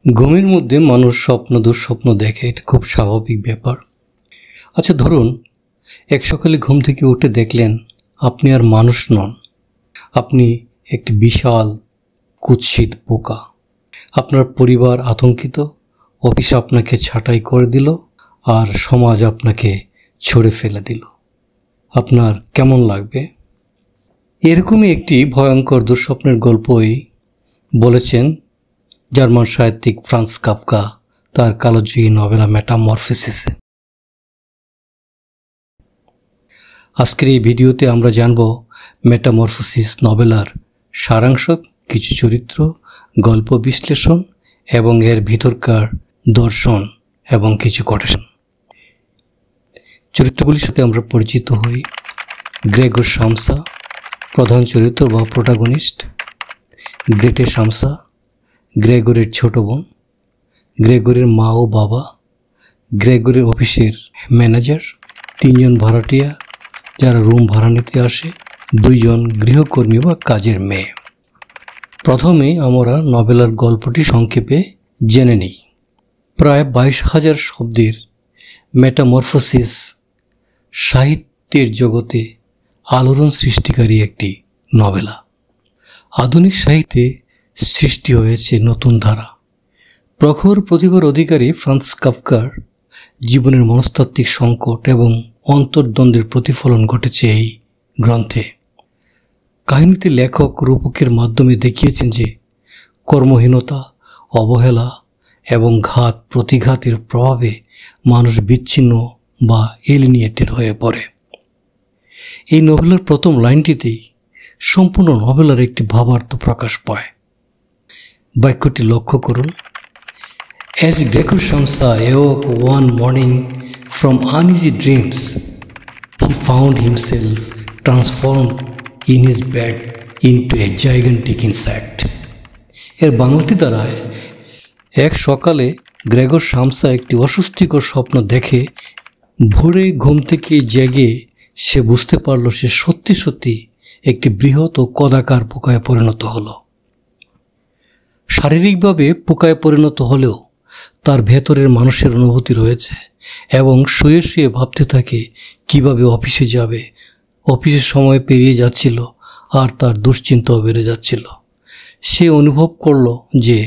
ঘুমের মধ্যে মানুষ দুঃস্বপ্ন দেখে, এটা খুব স্বাভাবিক ব্যাপার। আচ্ছা ধরুন, এক সকালে ঘুম থেকে উঠে দেখলেন আপনি আর মানুষ নন, আপনি একটি বিশাল কুৎসিত পোকা। আপনার পরিবার আতঙ্কিত, অফিস আপনাকে ছাঁটাই করে দিল, আর সমাজ আপনাকে ছুঁড়ে ফেলে দিল। আপনার কেমন লাগবে? এরকমই একটি ভয়ঙ্কর দুঃস্বপ্নের গল্পই বলেছেন জার্মান সাহিত্যিক ফ্রান্স কাফকা তার কালোজয়ী নভেলা মেটামরফোসিসে। আজকের এই ভিডিওতে আমরা জানব মেটামরফোসিস নভেলার সারাংশ, কিছু চরিত্র, গল্প বিশ্লেষণ এবং এর ভিতরকার দর্শন এবং কিছু কোটেশন। চরিত্রগুলির সাথে আমরা পরিচিত হই। গ্রেগর সামসা প্রধান চরিত্র বা প্রোটাগনিস্ট, গ্রেটে সামসা গ্রেগরের ছোট বোন, গ্রেগরের মা ও বাবা, গ্রেগরের অফিসের ম্যানেজার, 3 জন ভাড়াটিয়া যারা রুম ভাড়া নিতে আসে, 2 জন গৃহকর্মী বা কাজের মেয়ে। প্রথমে আমরা নভেলার গল্পটি সংক্ষেপে জেনে নিই। প্রায় 22,000 শব্দের মেটামরফোসিস সাহিত্যের জগতে আলোড়ন সৃষ্টিকারী একটি নভেলা। আধুনিক সাহিত্যে সৃষ্টি হয়েছে নতুন ধারা। প্রখর প্রতিভার অধিকারী ফ্রান্স কাফকার জীবনের মনস্তাত্ত্বিক সংকট এবং অন্তর্দ্বন্দ্বের প্রতিফলন ঘটেছে এই গ্রন্থে। কাহিনীতে লেখক রূপকের মাধ্যমে দেখিয়েছেন যে কর্মহীনতা, অবহেলা এবং প্রতিঘাতের প্রভাবে মানুষ বিচ্ছিন্ন বা এলিনিয়েটেড হয়ে পড়ে। এই নভেলার প্রথম লাইনটিতেই সম্পূর্ণ নভেলার একটি ভাবার্থ প্রকাশ পায়। বাক্যটি লক্ষ্য করুন। As Gregor Samsa awoke one morning from uneasy dreams, he found himself transformed in his bed into a gigantic insect. এর বাংলাটি দাঁড়ায়, এক সকালে গ্রেগর সামসা একটি অস্বস্তিকর স্বপ্ন দেখে ভোরে ঘুম থেকে জেগে সে বুঝতে পারল সে সত্যি সত্যি একটি বৃহৎ ও কদাকার পোকায় পরিণত হলো। শারীরিকভাবে পোকায় পরিণত হলেও তার ভেতরের মানুষের অনুভূতি রয়েছে এবং শুয়ে শুয়ে ভাবতে থাকে কিভাবে অফিসে যাবে। অফিসের সময় পেরিয়ে যাচ্ছিল আর তার দুশ্চিন্তাও বেড়ে যাচ্ছিল। সে অনুভব করল যে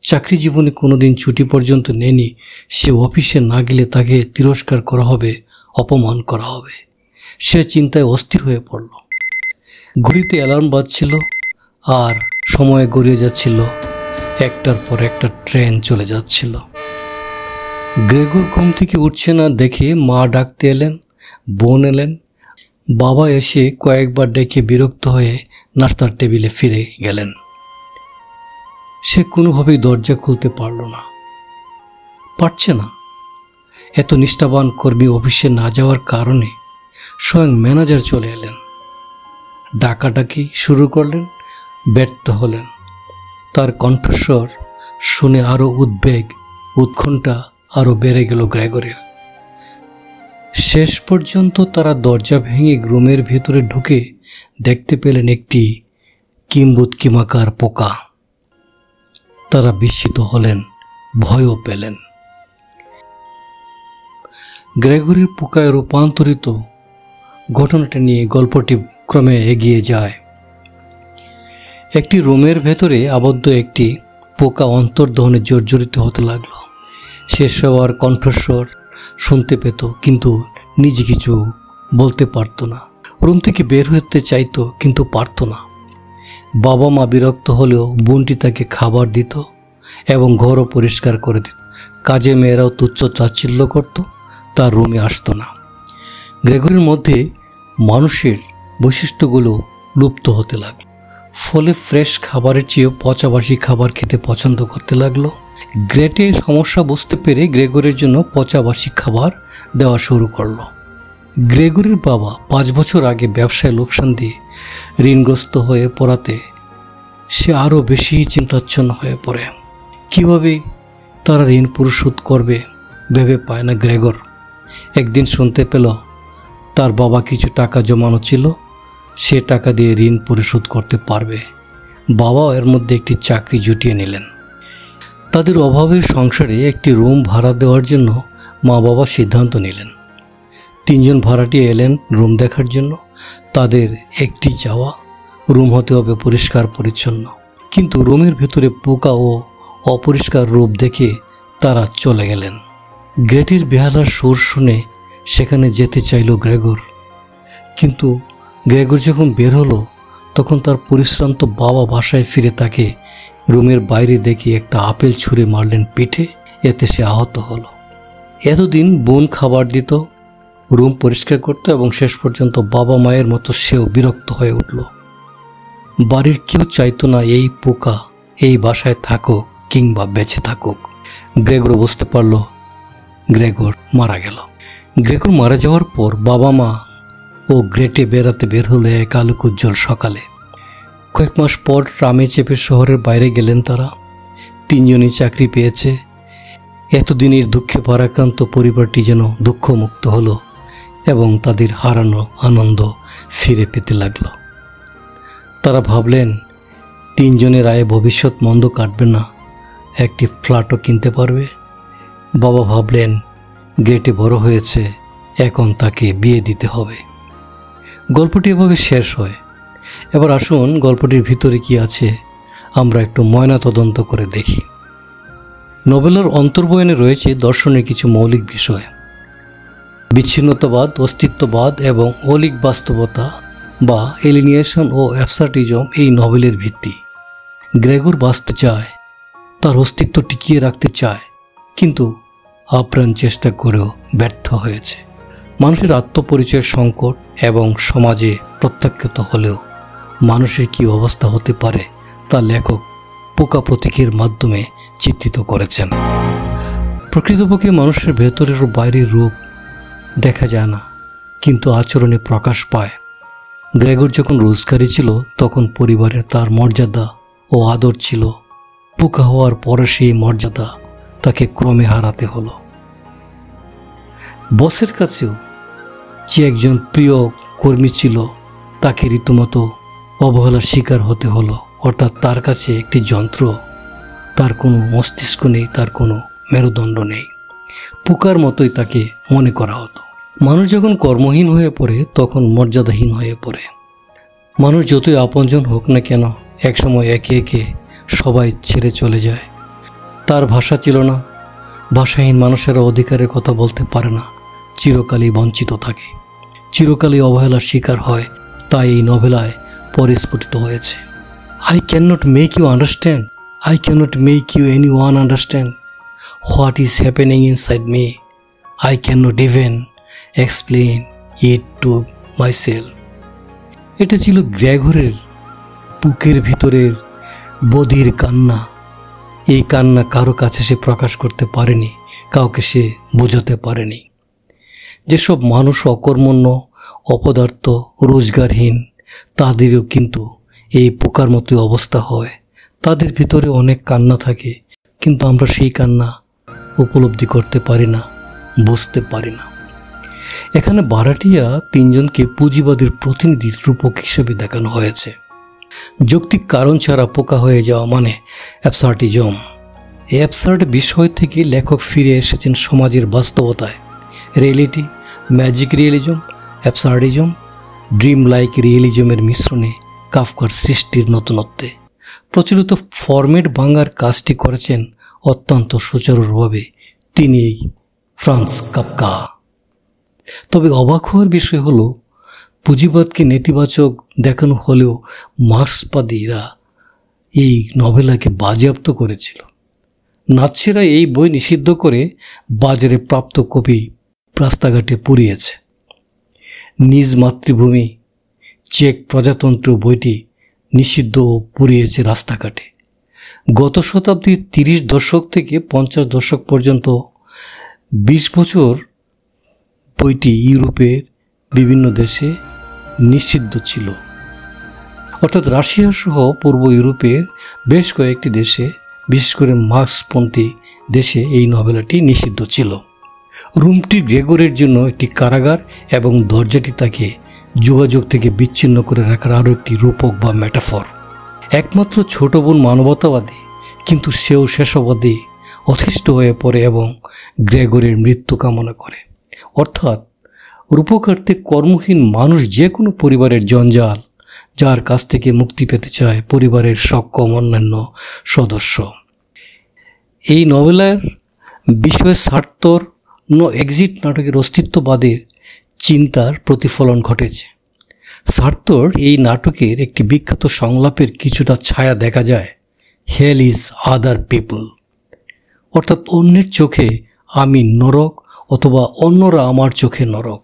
চাকরি জীবনে কোনোদিন ছুটি পর্যন্ত নেয়নি। সে অফিসে না গেলে তাকে তিরস্কার করা হবে, অপমান করা হবে। সে চিন্তায় অস্থির হয়ে পড়ল। ঘড়িতে অ্যালার্ম বাজছিল আর সময় গড়িয়ে যাচ্ছিল। একটার পর একটা ট্রেন চলে যাচ্ছিল। গ্রেগর ঘুম থেকে উঠছে না দেখে মা ডাকতে এলেন, বোন এলেন, বাবা এসে কয়েকবার ডেকে বিরক্ত হয়ে নাস্তার টেবিলে ফিরে গেলেন। সে কোনোভাবেই দরজা খুলতে পারছে না। এত নিষ্ঠাবান কর্মী অফিসে না যাওয়ার কারণে স্বয়ং ম্যানেজার চলে এলেন, ডাকাডাকি শুরু করলেন, ব্যর্থ হলেন। তার কণ্ঠস্বর শুনে আরো উদ্বেগ, উৎকণ্ঠা আরো বেড়ে গেল গ্রেগরের। শেষ পর্যন্ত তারা দরজা ভেঙে রুমের ভেতরে ঢুকে দেখতে পেলেন একটি কিম্বুৎকিমাকার পোকা। তারা বিস্মিত হলেন, ভয়ও পেলেন। গ্রেগরের পোকায় রূপান্তরিত ঘটনাটা নিয়ে গল্পটি ক্রমে এগিয়ে যায়। একটি রুমের ভেতরে আবদ্ধ একটি পোকা অন্তর্দহনে জর্জরিত হতে লাগলো। সে সবার কণ্ঠস্বর শুনতে পেত কিন্তু নিজে কিছু বলতে পারত না। রুম থেকে বের হতে চাইতো কিন্তু পারত না। বাবা মা বিরক্ত হলেও বোনটি তাকে খাবার দিত এবং ঘরও পরিষ্কার করে দিত। কাজে মেয়েরাও তুচ্ছ তাচ্ছিল্য করত, তার রুমে আসতো না। গ্রেগরের মধ্যে মানুষের বৈশিষ্ট্যগুলো লুপ্ত হতে লাগলো। ফলে ফ্রেশ খাবারের চেয়েও পচাবাসি খাবার খেতে পছন্দ করতে লাগলো। গ্রেটে সমস্যা বুঝতে পেরে গ্রেগরের জন্য পচাবাসি খাবার দেওয়া শুরু করলো। গ্রেগরের বাবা 5 বছর আগে ব্যবসায় লোকসান দিয়ে ঋণগ্রস্ত হয়ে পড়াতে সে আরও বেশি চিন্তাচ্ছন্ন হয়ে পড়ে। কিভাবে তারা ঋণ পরিশোধ করবে ভেবে পায় না গ্রেগর। একদিন শুনতে পেল তার বাবা কিছু টাকা জমানো ছিল, সে টাকা দিয়ে ঋণ পরিশোধ করতে পারবে। বাবাও এর মধ্যে একটি চাকরি জুটিয়ে নিলেন। তাদের অভাবের সংসারে একটি রুম ভাড়া দেওয়ার জন্য মা বাবা সিদ্ধান্ত নিলেন। 3 জন ভাড়াটিয়া এলেন রুম দেখার জন্য। তাদের একটি চাওয়া, রুম হতে হবে পরিষ্কার পরিচ্ছন্ন। কিন্তু রুমের ভেতরে পোকা ও অপরিষ্কার রূপ দেখে তারা চলে গেলেন। গ্রেটের বেহালার সুর শুনে সেখানে যেতে চাইল গ্রেগর। কিন্তু গ্রেগর যখন বের হলো তখন তার পরিশ্রান্ত বাবা বাসায় ফিরে তাকে রুমের বাইরে দেখে একটা আপেল ছুঁড়ে মারলেন পিঠে। এতে সে আহত হলো। এতদিন বোন খাবার দিত, রুম পরিষ্কার করত এবং শেষ পর্যন্ত বাবা মায়ের মতো সেও বিরক্ত হয়ে উঠল। বাড়ির কেউ চাইতো না এই পোকা এই বাসায় থাকুক কিংবা বেঁচে থাকুক। গ্রেগর বুঝতে পারল গ্রেগর মারা গেল। গ্রেগর মারা যাওয়ার পর বাবা মা ও গ্রেটে বেড়াতে বের হলো এক আলোক উজ্জ্বল সকালে। কয়েক মাস পর ট্রামে চেপে শহরের বাইরে গেলেন তারা। 3 জনই চাকরি পেয়েছে। এতদিনের দুঃখে ভারাক্রান্ত পরিবারটি যেন দুঃখমুক্ত হলো এবং তাদের হারানো আনন্দ ফিরে পেতে লাগল। তারা ভাবলেন 3 জনের আয়ে ভবিষ্যৎ মন্দ কাটবে না, একটি ফ্ল্যাটও কিনতে পারবে। বাবা ভাবলেন গ্রেটে বড় হয়েছে, এখন তাকে বিয়ে দিতে হবে। গল্পটি এভাবে শেষ হয়। এবার আসুন গল্পটির ভিতরে কি আছে আমরা একটু ময়না তদন্ত করে দেখি। নভেলার অন্তর্বয়নে রয়েছে দর্শনের কিছু মৌলিক বিষয়। বিচ্ছিন্নতাবাদ, অস্তিত্ববাদ এবং অলিক বাস্তবতা বা এলিনিয়েশন ও অ্যাবসার্ডিজম এই নভেলের ভিত্তি। গ্রেগর বাঁচতে চায়, তার অস্তিত্ব টিকিয়ে রাখতে চায়, কিন্তু আপ্রাণ চেষ্টা করেও ব্যর্থ হয়েছে। মানুষের আত্মপরিচয়ের সংকট এবং সমাজে প্রত্যাখ্যাত হলেও মানুষের কি অবস্থা হতে পারে তা লেখক পোকা প্রতীকের মাধ্যমে চিত্রিত করেছেন। প্রকৃতপক্ষে মানুষের ভেতরের ও বাইরের রূপ দেখা যায় না, কিন্তু আচরণে প্রকাশ পায়। গ্রেগর যখন রোজগারি ছিল তখন পরিবারের তার মর্যাদা ও আদর ছিল। পোকা হওয়ার পরে সেই মর্যাদা তাকে ক্রমে হারাতে হলো। বসের কাছেও যে একজন প্রিয় কর্মী ছিল তাকে রীতিমতো অবহেলার শিকার হতে হলো। অর্থাৎ তার কাছে একটি যন্ত্র, তার কোনো মস্তিষ্ক নেই, তার কোনো মেরুদণ্ড নেই, পোকার মতোই তাকে মনে করা হতো। মানুষ যখন কর্মহীন হয়ে পড়ে তখন মর্যাদাহীন হয়ে পড়ে। মানুষ যতই আপনজন হোক না কেন একসময় একে একে সবাই ছেড়ে চলে যায়। তার ভাষা ছিল না, ভাষাহীন মানুষেরা অধিকারের কথা বলতে পারে না, চিরকালই বঞ্চিত থাকে, চিরকালই অবহেলার শিকার হয়। তাই এই নভেলায় পরিস্ফুটিত হয়েছে। I cannot make you understand. I cannot make you anyone understand what is happening inside me. I cannot even explain it to myself. এটা ছিল গ্রেগরের বুকের ভিতরের বধির কান্না। এই কান্না কারো কাছে সে প্রকাশ করতে পারেনি, কাউকে সে বোঝাতে পারেনি। যেসব মানুষ অকর্মণ্য, অপদার্থ, রোজগারহীন, তাদেরও কিন্তু এই পোকার মতো অবস্থা হয়। তাদের ভিতরে অনেক কান্না থাকে, কিন্তু আমরা সেই কান্না উপলব্ধি করতে পারি না, বুঝতে পারি না। এখানে ভাড়াটিয়া 3 জনকে পুঁজিবাদের প্রতিনিধির রূপক হিসেবে দেখানো হয়েছে। যৌক্তিক কারণ ছাড়া পোকা হয়ে যাওয়া মানে অ্যাবসার্ডিজম। এই অ্যাবসার্ড বিষয় থেকে লেখক ফিরে এসেছেন সমাজের বাস্তবতায়। Reality, magic realism, absurdism, dream like রিয়েলিজমের মিশ্রণে কাফকার সৃষ্টির নতুনত্বে। প্রচলিত ফরম্যাট ভাঙার কাজটি করেছেন অত্যন্ত সুচারুভাবে তিনি ফ্রান্স কাফকা। তবে অবাক হওয়ার বিষয় হলো পুঁজিবাদকে নেতিবাচক দেখানো হলেও মার্ক্সবাদীরা এই নভেলাকে বাজেয়াপ্ত করেছিল। নাৎসিরা এই বই নিষিদ্ধ করে বাজারে প্রাপ্ত কপি রাস্তাঘাটে পুড়িয়েছে। নিজ মাতৃভূমি চেক প্রজাতন্ত্র বইটি নিষিদ্ধ ও পুড়িয়েছে রাস্তাঘাটে। গত শতাব্দীর 30 দশক থেকে 50 দশক পর্যন্ত 20 বছর বইটি ইউরোপের বিভিন্ন দেশে নিষিদ্ধ ছিল। অর্থাৎ রাশিয়া সহ পূর্ব ইউরোপের বেশ কয়েকটি দেশে, বিশেষ করে মার্ক্সপন্থী দেশে এই নভেলাটি নিষিদ্ধ ছিল। রুমটি গ্রেগরের জন্য একটি কারাগার এবং দরজাটি তাকে যোগাযোগ থেকে বিচ্ছিন্ন করে রাখার আরও একটি রূপক বা মেটাফর। একমাত্র ছোট বোন মানবতাবাদী, কিন্তু সেও শেষাবধি অতিষ্ঠ হয়ে পড়ে এবং গ্রেগরির মৃত্যু কামনা করে। অর্থাৎ রূপকার্থে কর্মহীন মানুষ যে কোনো পরিবারের জঞ্জাল, যার কাছ থেকে মুক্তি পেতে চায় পরিবারের সক্ষম অন্যান্য সদস্য। এই নভেলার বিষয়ে সার্ত্রর নো এক্সিট নাটকের অস্তিত্ববাদের চিন্তার প্রতিফলন ঘটেছে। সার্ত্রর এই নাটকের একটি বিখ্যাত সংলাপের কিছুটা ছায়া দেখা যায়, হেল ইজ আদার পিপল, অর্থাৎ অন্যের চোখে আমি নরক অথবা অন্যরা আমার চোখে নরক।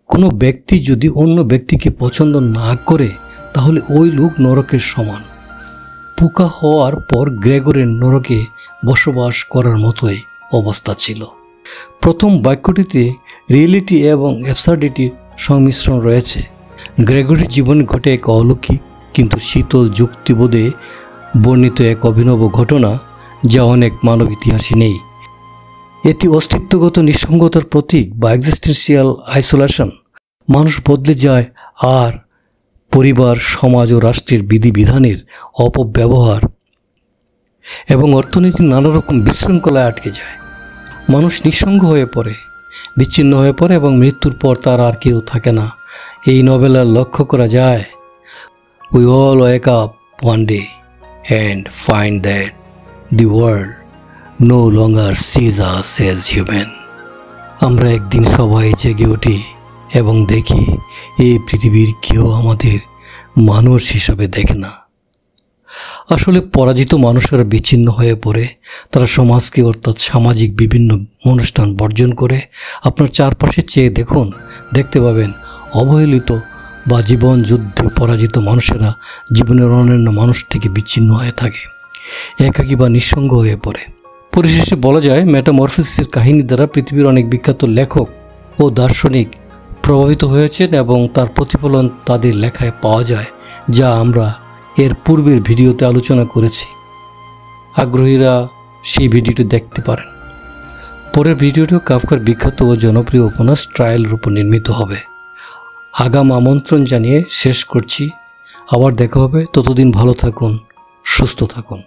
কোনো ব্যক্তি যদি অন্য ব্যক্তিকে পছন্দ না করে তাহলে ওই লোক নরকের সমান। পোকা হওয়ার পর গ্রেগরের নরকে বসবাস করার মতোই অবস্থা ছিল। প্রথম বাক্যটিতে রিয়েলিটি এবং অ্যাবসার্ডিটির সংমিশ্রণ রয়েছে। গ্রেগরির জীবনে ঘটে এক অলৌকিক কিন্তু শীতল যুক্তিবোধে বর্ণিত এক অভিনব ঘটনা, যা অনেক মানব ইতিহাসে নেই। এটি অস্তিত্বগত নিঃসঙ্গতার প্রতীক বা এক্সিস্টেন্সিয়াল আইসোলেশন। মানুষ বদলে যায় আর পরিবার, সমাজ ও রাষ্ট্রের বিধিবিধানের অপব্যবহার এবং অর্থনীতির নানা রকম বিশৃঙ্খলায় আটকে যায়। মানুষ নিঃসঙ্গ হয়ে পড়ে, বিচ্ছিন্ন হয়ে পড়ে এবং মৃত্যুর পর তার আর কেউ থাকে না। এই নভেলার লক্ষ্য করা যায়, we all wake up one day and find that the world no longer sees us as human. আমরা একদিন সবাই জেগে উঠি এবং দেখি এই পৃথিবীর কেউ আমাদের মানুষ হিসাবে দেখে না। আসলে পরাজিত মানুষেরা বিচ্ছিন্ন হয়ে পড়ে, তারা সমাজকে অর্থাৎ সামাজিক বিভিন্ন অনুষ্ঠান বর্জন করে। আপনার চারপাশে চেয়ে দেখুন, দেখতে পাবেন অবহেলিত বা জীবন যুদ্ধে পরাজিত মানুষেরা জীবনের অন্যান্য মানুষ থেকে বিচ্ছিন্ন হয়ে থাকে, একাকী বা নিঃসঙ্গ হয়ে পড়ে। পরিশেষে বলা যায়, মেটামরফোসিসের কাহিনী দ্বারা পৃথিবীর অনেক বিখ্যাত লেখক ও দার্শনিক প্রভাবিত হয়েছেন এবং তার প্রতিফলন তাদের লেখায় পাওয়া যায়, যা আমরা এর পূর্বের ভিডিওতে আলোচনা করেছি। আগ্রহীরা সেই ভিডিওটি দেখতে পারেন। পরের ভিডিওটিও কাফকার বিখ্যাত ও জনপ্রিয় উপন্যাস ট্রায়ালের উপর নির্মিত হবে। আগাম আমন্ত্রণ জানিয়ে শেষ করছি। আবার দেখা হবে, ততদিন ভালো থাকুন, সুস্থ থাকুন।